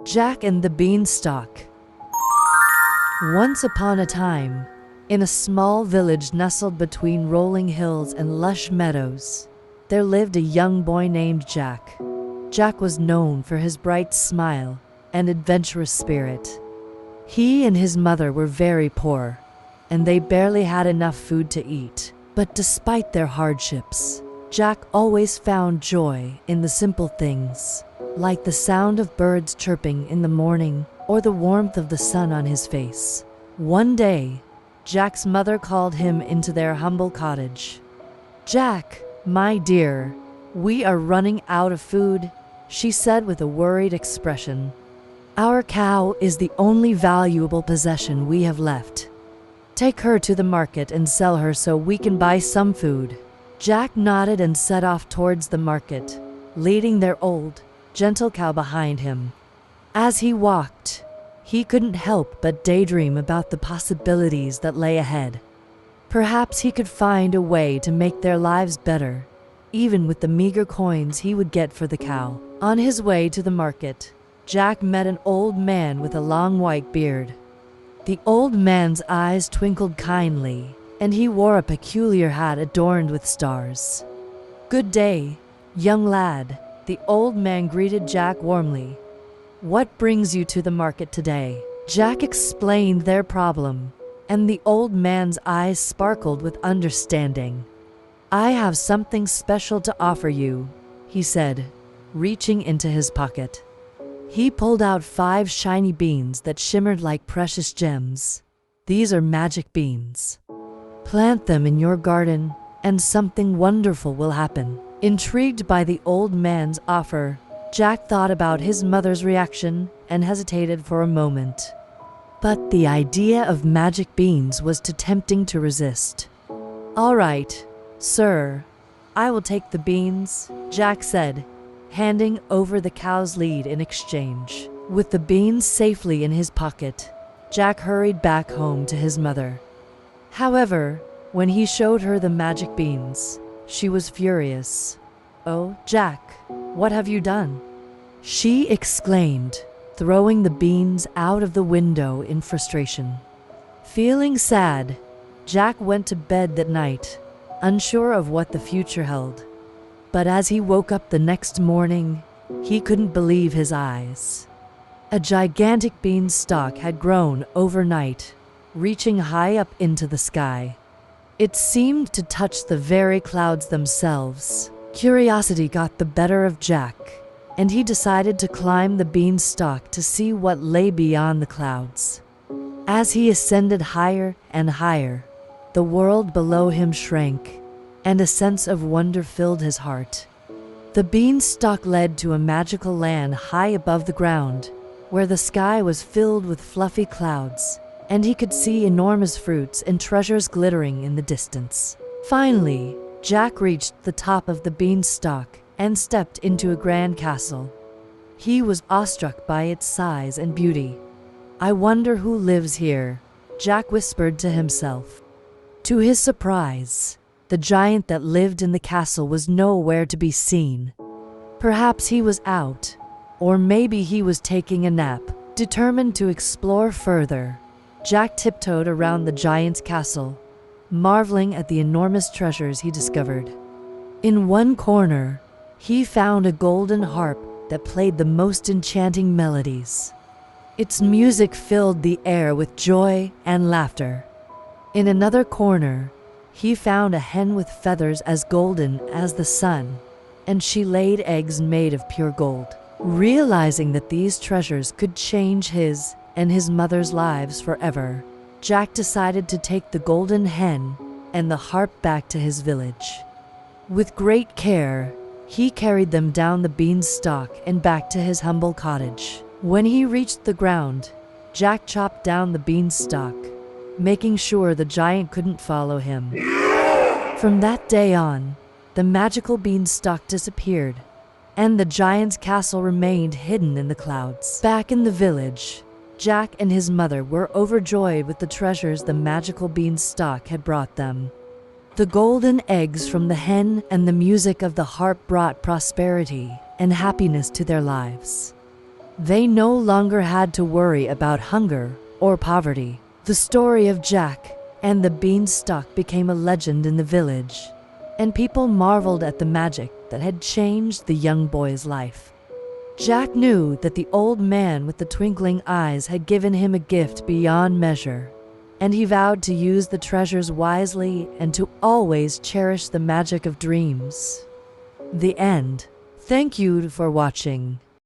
Jack and the Beanstalk. Once upon a time, in a small village nestled between rolling hills and lush meadows, there lived a young boy named Jack. Jack was known for his bright smile and adventurous spirit. He and his mother were very poor, and they barely had enough food to eat. But despite their hardships, Jack always found joy in the simple things, like the sound of birds chirping in the morning or the warmth of the sun on his face. One day, Jack's mother called him into their humble cottage. "Jack, my dear, we are running out of food," she said with a worried expression. "Our cow is the only valuable possession we have left. Take her to the market and sell her so we can buy some food." Jack nodded and set off towards the market, leading their old, gentle cow behind him. As he walked, he couldn't help but daydream about the possibilities that lay ahead. Perhaps he could find a way to make their lives better, even with the meager coins he would get for the cow. On his way to the market, Jack met an old man with a long white beard. The old man's eyes twinkled kindly, and he wore a peculiar hat adorned with stars. "Good day, young lad," the old man greeted Jack warmly. "What brings you to the market today?" Jack explained their problem, and the old man's eyes sparkled with understanding. "I have something special to offer you," he said, reaching into his pocket. He pulled out 5 shiny beans that shimmered like precious gems. "These are magic beans. Plant them in your garden, and something wonderful will happen." Intrigued by the old man's offer, Jack thought about his mother's reaction and hesitated for a moment. But the idea of magic beans was too tempting to resist. "All right, sir, I will take the beans," Jack said, handing over the cow's lead in exchange. With the beans safely in his pocket, Jack hurried back home to his mother. However, when he showed her the magic beans, she was furious. "Oh, Jack, what have you done?" she exclaimed, throwing the beans out of the window in frustration. Feeling sad, Jack went to bed that night, unsure of what the future held. But as he woke up the next morning, he couldn't believe his eyes. A gigantic beanstalk had grown overnight, reaching high up into the sky. It seemed to touch the very clouds themselves. Curiosity got the better of Jack, and he decided to climb the beanstalk to see what lay beyond the clouds. As he ascended higher and higher, the world below him shrank, and a sense of wonder filled his heart. The beanstalk led to a magical land high above the ground, where the sky was filled with fluffy clouds, and he could see enormous fruits and treasures glittering in the distance. Finally, Jack reached the top of the beanstalk and stepped into a grand castle. He was awestruck by its size and beauty. "I wonder who lives here," Jack whispered to himself. To his surprise, the giant that lived in the castle was nowhere to be seen. Perhaps he was out, or maybe he was taking a nap. Determined to explore further, Jack tiptoed around the giant's castle, marveling at the enormous treasures he discovered. In one corner, he found a golden harp that played the most enchanting melodies. Its music filled the air with joy and laughter. In another corner, he found a hen with feathers as golden as the sun, and she laid eggs made of pure gold. Realizing that these treasures could change his and his mother's lives forever, Jack decided to take the golden hen and the harp back to his village. With great care, he carried them down the beanstalk and back to his humble cottage. When he reached the ground, Jack chopped down the beanstalk, making sure the giant couldn't follow him. From that day on, the magical beanstalk disappeared, and the giant's castle remained hidden in the clouds. Back in the village, Jack and his mother were overjoyed with the treasures the magical beanstalk had brought them. The golden eggs from the hen and the music of the harp brought prosperity and happiness to their lives. They no longer had to worry about hunger or poverty. The story of Jack and the Beanstalk became a legend in the village, and people marveled at the magic that had changed the young boy's life. Jack knew that the old man with the twinkling eyes had given him a gift beyond measure, and he vowed to use the treasures wisely and to always cherish the magic of dreams. The end. Thank you for watching.